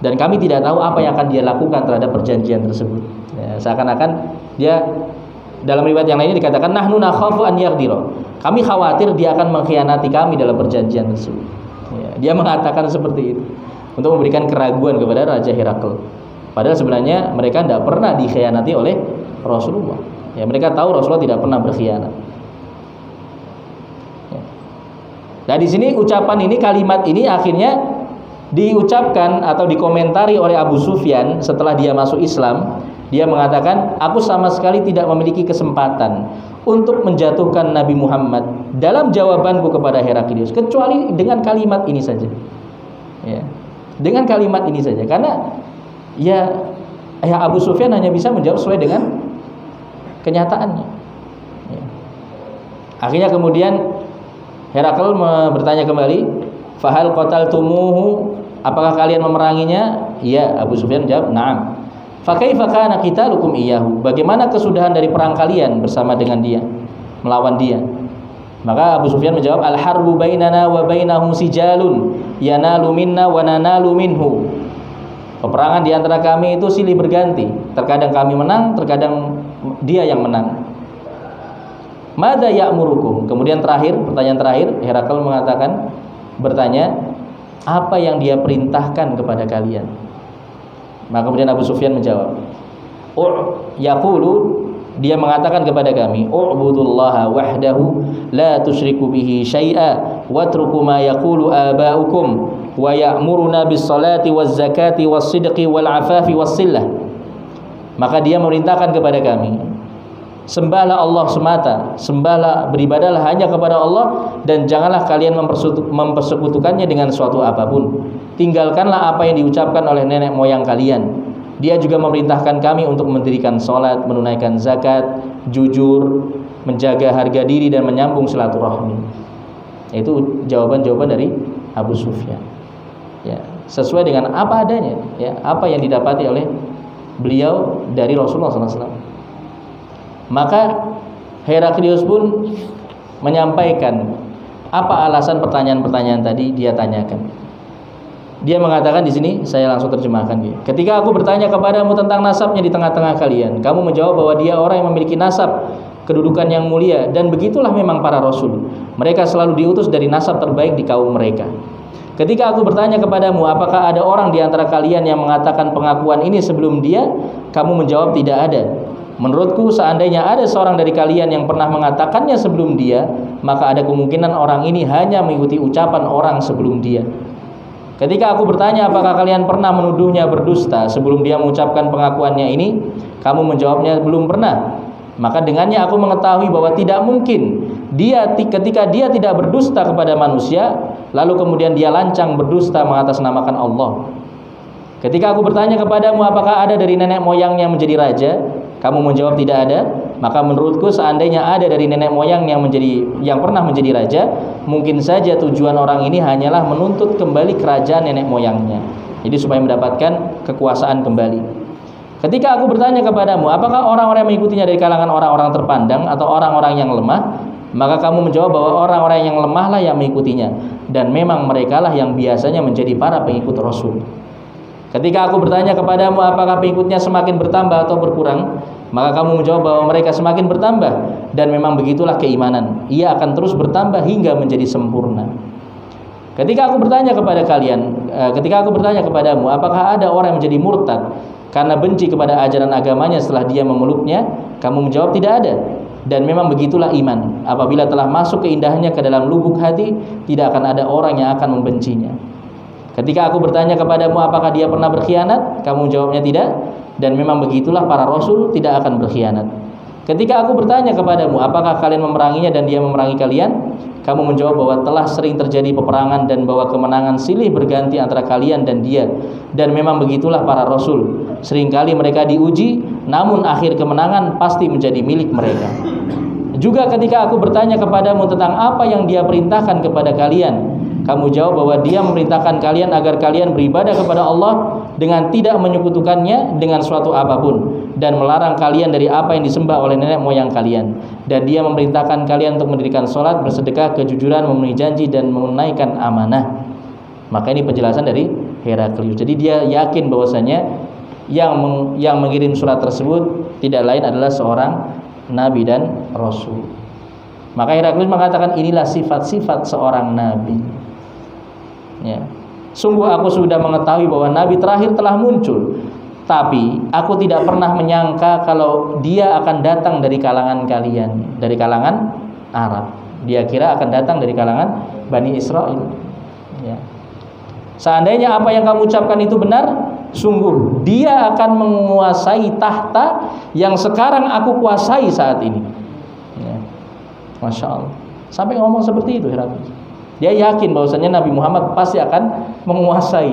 dan kami tidak tahu apa yang akan dia lakukan terhadap perjanjian tersebut. Ya, seakan-akan dia, dalam riwayat yang lainnya dikatakan, "Nahnu nakhafu an yaghdira." Kami khawatir dia akan mengkhianati kami dalam perjanjian tersebut. Ya, dia mengatakan seperti itu untuk memberikan keraguan kepada Raja Herakl. Padahal sebenarnya mereka tidak pernah dikhianati oleh Rasulullah. Ya, mereka tahu Rasulullah tidak pernah berkhianat. Ya. Nah, di sini ucapan ini, kalimat ini akhirnya diucapkan atau dikomentari oleh Abu Sufyan setelah dia masuk Islam. Dia mengatakan, "Aku sama sekali tidak memiliki kesempatan untuk menjatuhkan Nabi Muhammad dalam jawabanku kepada Heraklius kecuali dengan kalimat ini saja." Ya. Dengan kalimat ini saja, karena ya Abu Sufyan hanya bisa menjawab sesuai dengan kenyataannya. Ya. Akhirnya kemudian Herakl bertanya kembali, "Fahal qataltumuhu?" Apakah kalian memeranginya? Iya, Abu Sufyan jawab, "Na'am." "Fa kaifa kana qitalukum iyyahu?" Bagaimana kesudahan dari perang kalian bersama dengan dia, melawan dia? Maka Abu Sufyan menjawab, "Al-harbu bainana wa bainahu sijalun yanalu minna wa nanalu minhu." Peperangan di antara kami itu silih berganti. Terkadang kami menang, terkadang dia yang menang. "Madza ya'murukum?" Kemudian terakhir, pertanyaan terakhir, Herakl bertanya, "Apa yang dia perintahkan kepada kalian?" Maka kemudian Abu Sufyan menjawab, yaqulu, dia mengatakan kepada kami, "U'budullaha wahdahu la tusyriku bihi syai'a watruku ma yaqulu aba'ukum wa ya'muruna bis salati waz zakati was sidqi wal afafi was sillah." Maka dia memerintahkan kepada kami, sembahlah Allah semata, beribadahlah hanya kepada Allah, dan janganlah kalian mempersekutukannya dengan suatu apapun. Tinggalkanlah apa yang diucapkan oleh nenek moyang kalian. Dia juga memerintahkan kami untuk mendirikan sholat, menunaikan zakat, jujur, menjaga harga diri, dan menyambung silaturahmi. Itu jawaban-jawaban dari Abu Sufyan. Ya, sesuai dengan apa adanya, ya, apa yang didapati oleh beliau dari Rasulullah SAW. Maka Heraklius pun menyampaikan apa alasan pertanyaan-pertanyaan tadi dia tanyakan. Dia mengatakan di sini, saya langsung terjemahkan. "Ketika aku bertanya kepadamu tentang nasabnya di tengah-tengah kalian, kamu menjawab bahwa dia orang yang memiliki nasab, kedudukan yang mulia, dan begitulah memang para rasul. Mereka selalu diutus dari nasab terbaik di kaum mereka. Ketika aku bertanya kepadamu, apakah ada orang di antara kalian yang mengatakan pengakuan ini sebelum dia? Kamu menjawab tidak ada. Menurutku, seandainya ada seorang dari kalian yang pernah mengatakannya sebelum dia, maka ada kemungkinan orang ini hanya mengikuti ucapan orang sebelum dia. Ketika aku bertanya apakah kalian pernah menuduhnya berdusta sebelum dia mengucapkan pengakuannya ini, kamu menjawabnya belum pernah. Maka dengannya aku mengetahui bahwa tidak mungkin dia ketika dia tidak berdusta kepada manusia, lalu kemudian dia lancang berdusta mengatasnamakan Allah. Ketika aku bertanya kepadamu apakah ada dari nenek moyangnya menjadi raja, kamu menjawab tidak ada. Maka menurutku seandainya ada dari nenek moyang yang pernah menjadi raja, mungkin saja tujuan orang ini hanyalah menuntut kembali kerajaan nenek moyangnya. Jadi supaya mendapatkan kekuasaan kembali. Ketika aku bertanya kepadamu, apakah orang-orang yang mengikutinya dari kalangan orang-orang terpandang atau orang-orang yang lemah? Maka kamu menjawab bahwa orang-orang yang lemahlah yang mengikutinya, dan memang merekalah yang biasanya menjadi para pengikut Rasul. Ketika aku bertanya kepadamu apakah pengikutnya semakin bertambah atau berkurang, maka kamu menjawab bahwa mereka semakin bertambah, dan memang begitulah keimanan. Ia akan terus bertambah hingga menjadi sempurna. Ketika aku bertanya kepadamu, apakah ada orang yang menjadi murtad karena benci kepada ajaran agamanya setelah dia memeluknya? Kamu menjawab tidak ada. Dan memang begitulah iman. Apabila telah masuk keindahannya ke dalam lubuk hati, tidak akan ada orang yang akan membencinya. Ketika aku bertanya kepadamu apakah dia pernah berkhianat, kamu jawabnya tidak, dan memang begitulah para rasul tidak akan berkhianat. Ketika aku bertanya kepadamu apakah kalian memeranginya dan dia memerangi kalian, kamu menjawab bahwa telah sering terjadi peperangan dan bahwa kemenangan silih berganti antara kalian dan dia, dan memang begitulah para rasul. Seringkali mereka diuji, namun akhir kemenangan pasti menjadi milik mereka. Juga ketika aku bertanya kepadamu tentang apa yang dia perintahkan kepada kalian, Kamu jawab bahwa dia memerintahkan kalian agar kalian beribadah kepada Allah dengan tidak menyekutukannya dengan suatu apapun, dan melarang kalian dari apa yang disembah oleh nenek moyang kalian. Dan dia memerintahkan kalian untuk mendirikan sholat, bersedekah, kejujuran, memenuhi janji, dan menunaikan amanah. Maka ini penjelasan dari Heraklius. Jadi dia yakin bahwasanya yang mengirim surat tersebut tidak lain adalah seorang nabi dan rasul. Maka Heraklius mengatakan, inilah sifat-sifat seorang nabi. Ya. Sungguh aku sudah mengetahui bahwa nabi terakhir telah muncul, tapi aku tidak pernah menyangka kalau dia akan datang dari kalangan kalian, dari kalangan Arab. Dia kira akan datang dari kalangan Bani Israel. Ya. Seandainya apa yang kamu ucapkan itu benar, sungguh dia akan menguasai tahta yang sekarang aku kuasai saat ini. Ya. Masya Allah. Sampai ngomong seperti itu Heraklius. Dia yakin bahwasanya Nabi Muhammad pasti akan menguasai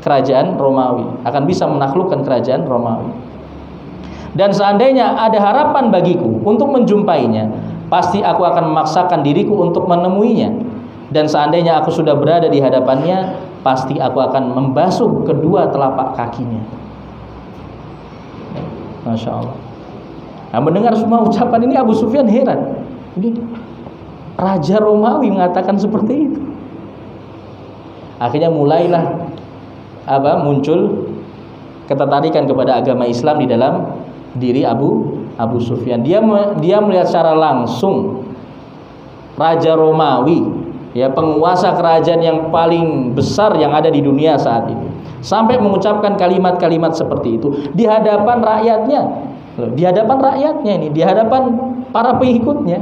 kerajaan Romawi, akan bisa menaklukkan kerajaan Romawi. Dan seandainya ada harapan bagiku untuk menjumpainya, pasti aku akan memaksakan diriku untuk menemuinya. Dan seandainya aku sudah berada di hadapannya, pasti aku akan membasuh kedua telapak kakinya. Masya Allah. Nah, mendengar semua ucapan ini, Abu Sufyan heran. Ini Raja Romawi mengatakan seperti itu. Akhirnya mulailah muncul ketertarikan kepada agama Islam di dalam diri Abu Sufyan. Dia melihat secara langsung Raja Romawi, ya, penguasa kerajaan yang paling besar yang ada di dunia saat itu, sampai mengucapkan kalimat-kalimat seperti itu di hadapan rakyatnya. Di hadapan rakyatnya ini, di hadapan para pengikutnya,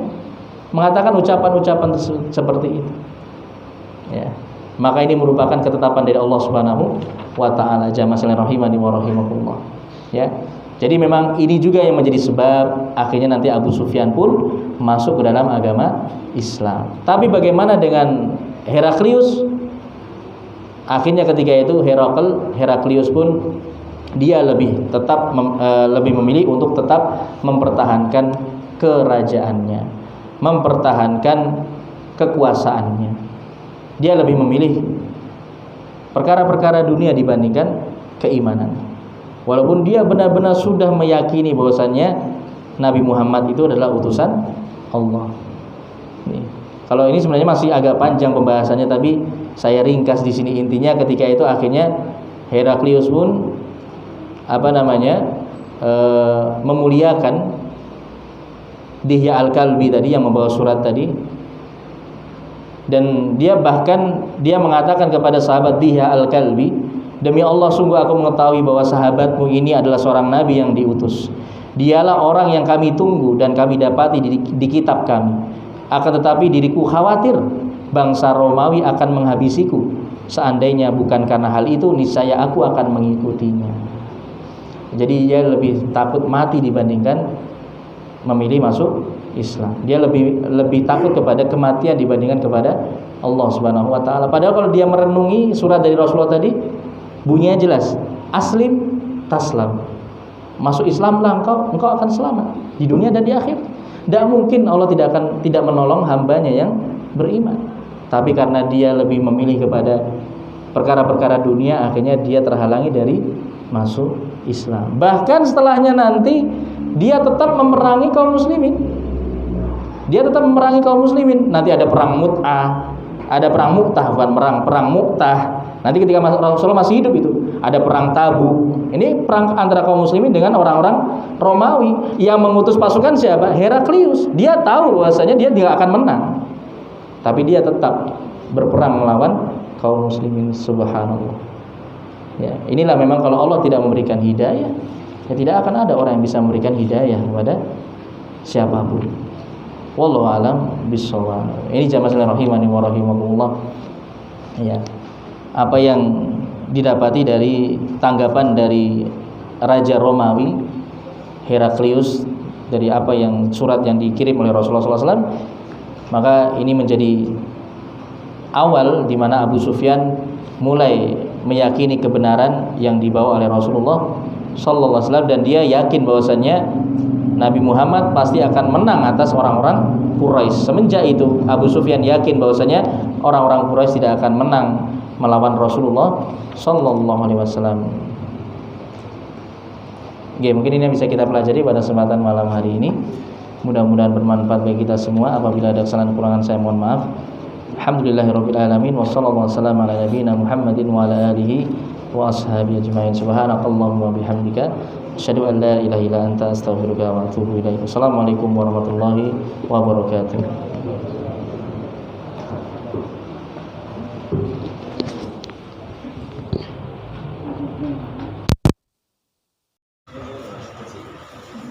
mengatakan ucapan-ucapan seperti itu. Ya. Maka ini merupakan ketetapan dari Allah Subhanahu wa taala. Jamaah sekalian rahimani wa rahimakumullah. Ya. Jadi memang ini juga yang menjadi sebab akhirnya nanti Abu Sufyan pun masuk ke dalam agama Islam. Tapi bagaimana dengan Heraklius? Akhirnya ketika itu Heraklius pun dia lebih memilih untuk tetap mempertahankan kerajaannya, mempertahankan kekuasaannya. Dia lebih memilih perkara-perkara dunia dibandingkan keimanan. Walaupun dia benar-benar sudah meyakini bahwasannya Nabi Muhammad itu adalah utusan Allah. Kalau ini sebenarnya masih agak panjang pembahasannya, tapi saya ringkas di sini. Intinya ketika itu akhirnya Heraklius pun memuliakan Dihya Al-Kalbi tadi yang membawa surat tadi, dan dia mengatakan kepada sahabat Dihya Al-Kalbi, demi Allah sungguh aku mengetahui bahwa sahabatmu ini adalah seorang nabi yang diutus. Dialah orang yang kami tunggu dan kami dapati di kitab kami. Akan tetapi diriku khawatir bangsa Romawi akan menghabisiku. Seandainya bukan karena hal itu, niscaya aku akan mengikutinya. Jadi dia lebih takut mati dibandingkan memilih masuk Islam. Dia lebih takut kepada kematian dibandingkan kepada Allah Subhanahu wa taala. Padahal kalau dia merenungi surat dari Rasulullah tadi, bunyinya jelas, aslim taslam. Masuk Islamlah engkau akan selamat di dunia dan di akhir. Tidak mungkin Allah tidak menolong hambanya yang beriman. Tapi karena dia lebih memilih kepada perkara-perkara dunia, akhirnya dia terhalangi dari masuk Islam. Bahkan setelahnya nanti dia tetap memerangi kaum muslimin. Nanti ada perang Mu'tah, ada perang Mu'tah, bukan perang Mu'tah. Nanti ketika Rasulullah masih hidup itu ada perang Tabuk. Ini perang antara kaum muslimin dengan orang-orang Romawi. Yang mengutus pasukan siapa? Heraklius. Dia tahu bahwasanya dia tidak akan menang, tapi dia tetap berperang melawan kaum muslimin. Subhanallah. Ya, inilah memang kalau Allah tidak memberikan hidayah, ya tidak akan ada orang yang bisa memberikan hidayah kepada siapapun. Wallahu a'lam bishawab. Ini jamaah sekalian rahimani wa rahimakumullah. Ya. Apa yang didapati dari tanggapan dari Raja Romawi Heraklius dari apa yang surat yang dikirim oleh Rasulullah SAW, maka ini menjadi awal di mana Abu Sufyan mulai meyakini kebenaran yang dibawa oleh Rasulullah SAW, dan dia yakin bahwasannya Nabi Muhammad pasti akan menang atas orang-orang Quraisy. Semenjak itu Abu Sufyan yakin bahwasanya orang-orang Quraisy tidak akan menang melawan Rasulullah sallallahu alaihi wasallam. Oke, mungkin ini yang bisa kita pelajari pada kesempatan malam hari ini. Mudah-mudahan bermanfaat bagi kita semua. Apabila ada kesalahan kekurangan saya mohon maaf. Alhamdulillahirabbil alamin wassallallahu wasallam ala nabiyyina Muhammadin wa ala alihi wa ashabihi ajmain. Subhanakallahumma wa bihamdika asyhadu an la ilaha illa anta astaghfiruka wa atubu ilaik. Wassalamualaikum warahmatullahi wabarakatuh.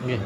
Nggih.